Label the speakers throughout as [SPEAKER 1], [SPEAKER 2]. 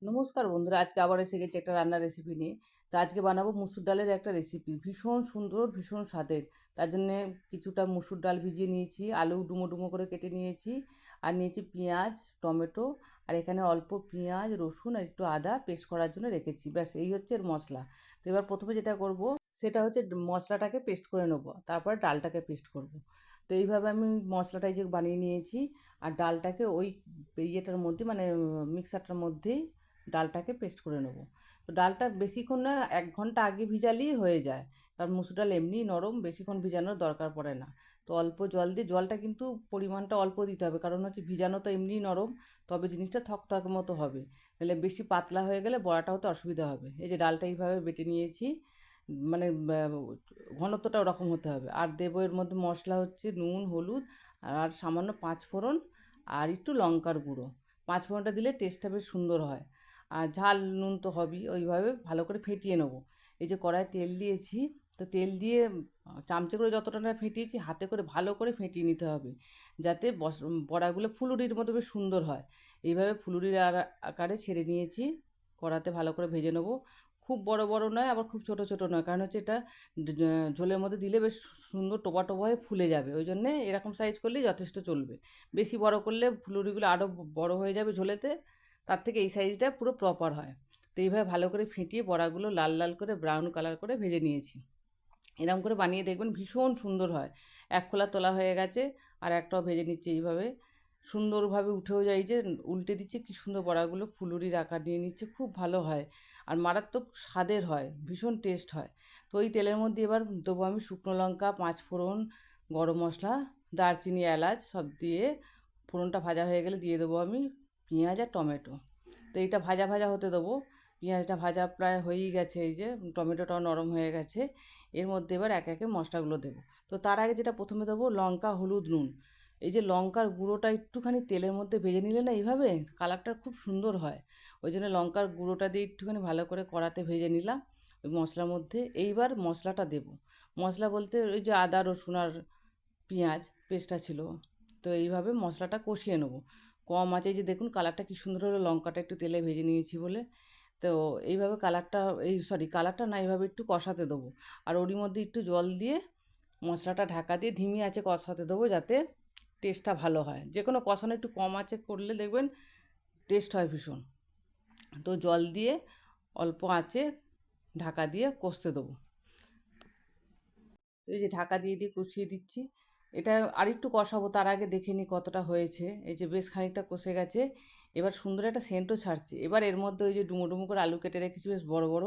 [SPEAKER 1] নমস্কার বন্ধুরা, আজকে আবার এসে গেছি একটা রান্নার রেসিপি নিয়ে। তো আজকে বানাবো মুসুর ডালের একটা রেসিপি, ভীষণ সুন্দর, ভীষণ স্বাদের। তার জন্যে কিছুটা মুসুর ডাল ভিজিয়ে নিয়েছি, আলু ডুমো ডুমো করে কেটে নিয়েছি, আর নিয়েছি পেঁয়াজ, টমেটো, আর এখানে অল্প পেঁয়াজ, রসুন আর একটু আদা পেস্ট করার জন্য রেখেছি। ব্যাস এই হচ্ছে এর মশলা। তো এবার প্রথমে যেটা করব সেটা হচ্ছে মশলাটাকে পেস্ট করে নেবো, তারপরে ডালটাকে পেস্ট করব। তো এইভাবে আমি মশলাটা এই যে বানিয়ে নিয়েছি, আর ডালটাকে ওই ইয়েটার মধ্যে মানে মিক্সারটার মধ্যেই ডালটাকে পেস্ট করে নেব। তো ডালটা বেশিক্ষণ না, 1 ঘন্টা আগে ভিজালেই হয়ে যায়, কারণ মুসুর ডাল এমনিই নরম, বেশিক্ষণ ভিজানোর দরকার পড়ে না। তো অল্প জল দিয়ে, জলটা কিন্তু পরিমাণটা অল্প দিতে হবে, কারণ হচ্ছে ভিজানো তো এমনিই নরম, তবে জিনিসটা থকথকে মতো হবে। নাহলে বেশি পাতলা হয়ে গেলে বড়াটা হতে অসুবিধা হবে। এই যে ডালটা এইভাবে বেটে নিয়েছি, মানে ঘনত্বটা ওরকম হতে হবে। আর দেবো এর মধ্যে মশলা হচ্ছে নুন, হলুদ, আর সামান্য 5 ফোড়ন, আর একটু লঙ্কার গুঁড়ো। 5 ফোড়নটা দিলে টেস্টটা বেশ সুন্দর হয়। আর ঝাল নুন তো হবেই। ওইভাবে ভালো করে ফেটিয়ে নেবো। এই যে কড়ায় তেল দিয়েছি, তো তেল দিয়ে চামচে করে যতটা না ফেটিয়েছি, হাতে করে ভালো করে ফেটিয়ে নিতে হবে, যাতে বড়াগুলো ফুলুরির মতো বেশ সুন্দর হয়। এইভাবে ফুলুরির আকারে ছেড়ে নিয়েছি, কড়াতে ভালো করে ভেজে নেবো। খুব বড় বড় নয়, আবার খুব ছোট ছোট নয়, কারণ হচ্ছে এটা ঝোলের মধ্যে দিলে বেশ সুন্দর টোপা টোপা হয়ে ফুলে যাবে। ওই জন্যে এরকম সাইজ করলেই যথেষ্ট চলবে। বেশি বড় করলে ফুলুরিগুলো আরও বড় হয়ে যাবে ঝোলেতে, তার থেকে এই সাইজটা পুরো প্রপার হয়। তো এইভাবে ভালো করে ফেটিয়ে বড়াগুলো লাল লাল করে ব্রাউন কালার করে ভেজে নিয়েছি। এরকম করে বানিয়ে দেখবেন, ভীষণ সুন্দর হয়। এক খোলা তোলা হয়ে গেছে, আর একটাও ভেজে নিচ্ছে এইভাবে। সুন্দরভাবে উঠেও যায়, যে উল্টে দিচ্ছে কি সুন্দর, বড়াগুলো ফুলুরির আকার নিয়ে নিচ্ছে, খুব ভালো হয়। আর মারাত্মক স্বাদের হয়, ভীষণ টেস্ট হয়। তো ওই তেলের মধ্যে এবার দেবো আমি শুকনো লঙ্কা, 5 ফোড়ন, গরম মশলা, দারচিনি, এলাচ সব দিয়ে ফোড়নটা ভাজা হয়ে গেলে দিয়ে দেবো আমি পেঁয়াজ আর টমেটো। তো এইটা ভাজা ভাজা হতে দেবো। পেঁয়াজটা ভাজা প্রায় হয়েই গেছে, এই যে টমেটোটাও নরম হয়ে গেছে। এর মধ্যে এবার একে একে মশলাগুলো দেবো। তো তার আগে যেটা প্রথমে দেবো, লঙ্কা, হলুদ, নুন। এই যে লঙ্কার গুঁড়োটা একটুখানি তেলের মধ্যে ভেজে নিলে না, এইভাবে কালারটা খুব সুন্দর হয়। ওই জন্য লঙ্কার গুঁড়োটা দিয়ে একটুখানি ভালো করে কড়াতে ভেজে নিলাম ওই মশলার মধ্যে। এইবার মশলাটা দেবো। মশলা বলতে ওই যে আদা, রসুন আর পেঁয়াজ পেস্টটা ছিল। তো এইভাবে মশলাটা কষিয়ে নেবো কম আঁচে। এই যে দেখুন কালারটা কী সুন্দর হলো, লঙ্কাটা একটু তেলে ভেজে নিয়েছি বলে। তো এইভাবে কালারটা, কালারটা না, এইভাবে একটু কষাতে দেবো। আর ওরই মধ্যে একটু জল দিয়ে মশলাটা ঢাকা দিয়ে ধিমি আঁচে কষাতে দেবো, যাতে টেস্টটা ভালো হয়। যে কোনো কষানো একটু কম আঁচে করলে দেখবেন টেস্ট হয় ভীষণ। তো জল দিয়ে অল্প আঁচে ঢাকা দিয়ে কষতে দেবো। এই যে ঢাকা দিয়ে দিয়ে কষিয়ে দিচ্ছি। এটা আরেকটু কষাবো, তার আগে দেখে নিই কতটা হয়েছে। এই যে বেশ খানিকটা কষে গেছে, এবার সুন্দর একটা সেন্টও ছাড়ছে। এবার এর মধ্যে ওই যে ডুমো ডুমো করে আলু কেটে রেখেছি বেশ বড় বড়,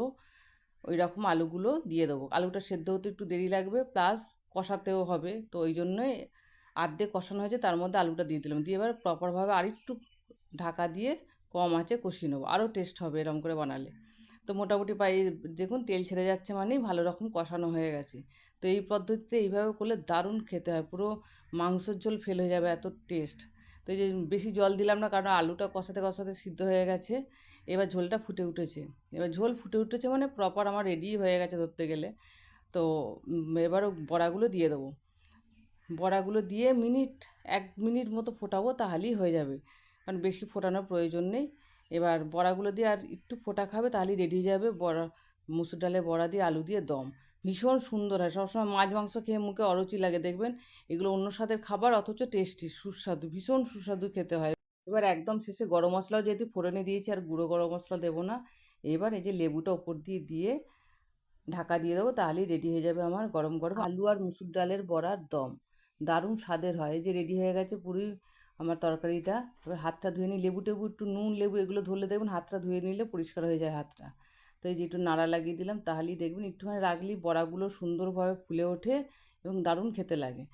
[SPEAKER 1] ওই রকম আলুগুলো দিয়ে দেবো। আলুটা সেদ্ধ হতে একটু দেরি লাগবে, প্লাস কষাতেও হবে, তো ওই জন্যই আর্ধেক কষানো হয়েছে, তার মধ্যে আলুটা দিয়ে দিলাম। দিয়ে এবার প্রপারভাবে আরেকটু ঢাকা দিয়ে কম আঁচে কষিয়ে নেবো, আরও টেস্ট হবে এরকম করে বানালে। তো মোটামুটি দেখুন তেল ছেড়ে যাচ্ছে, মানেই ভালো রকম কষানো হয়ে গেছে। তো এই পদ্ধতিতে এইভাবে করলে দারুণ খেতে হয়, পুরো মাংসের ঝোল ফেল হয়ে যাবে, এত টেস্ট। তো এই যে বেশি জল দিলাম না, কারণ আলুটা কষাতে কষাতে সিদ্ধ হয়ে গেছে। এবার ঝোলটা ফুটে উঠেছে। এবার ঝোল ফুটে উঠেছে মানে প্রপার আমার রেডি হয়ে গেছে ধরতে গেলে। তো এবারও বড়াগুলো দিয়ে দেবো। বড়াগুলো দিয়ে 1 মিনিট মতো ফোটাবো, তাহলেই হয়ে যাবে, কারণ বেশি ফোটানোর প্রয়োজন নেই। এবার বড়াগুলো দিয়ে আর একটু ফোটা খাবে, তাহলেই রেডি হয়ে যাবে বড়া, মুসুর ডালের বড়া দিয়ে আলু দিয়ে দম। ভীষণ সুন্দর হয়। সবসময় মাছ মাংস খেয়ে মুখে অরুচি লাগে দেখবেন, এগুলো অন্য স্বাদের খাবার, অথচ টেস্টি, সুস্বাদু, ভীষণ সুস্বাদু খেতে হয়। এবার একদম শেষে গরম মশলাও যেহেতু ফোড়নে দিয়েছি, আর গুঁড়ো গরম মশলা দেবো না। এবার এই যে লেবুটা ওপর দিয়ে দিয়ে ঢাকা দিয়ে দেবো, তাহলেই রেডি হয়ে যাবে আমার গরম গরম আলু আর মুসুর ডালের বড়ার দম। দারুণ স্বাদের হয়। এই যে রেডি হয়ে গেছে পুরোই আমার তরকারিটা। এবার হাতটা ধুয়ে নিই, লেবু টেবু একটু নুন লেবু এগুলো ধরলে দেখবেন হাতটা ধুয়ে নিলে পরিষ্কার হয়ে যায় হাতটা। তো এই যে একটু নাড়া লাগিয়ে দিলাম, তাহলেই দেখবেন একটুখানি রাখলেই বড়াগুলো সুন্দরভাবে ফুলে ওঠে এবং দারুণ খেতে লাগে।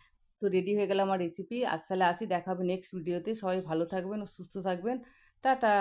[SPEAKER 1] তো রেডি হয়ে গেল আমার রেসিপি। আজ তাহলে আসি, দেখা হবে নেক্সট ভিডিওতে। সবাই ভালো থাকবেন ও সুস্থ থাকবেন। টাটা।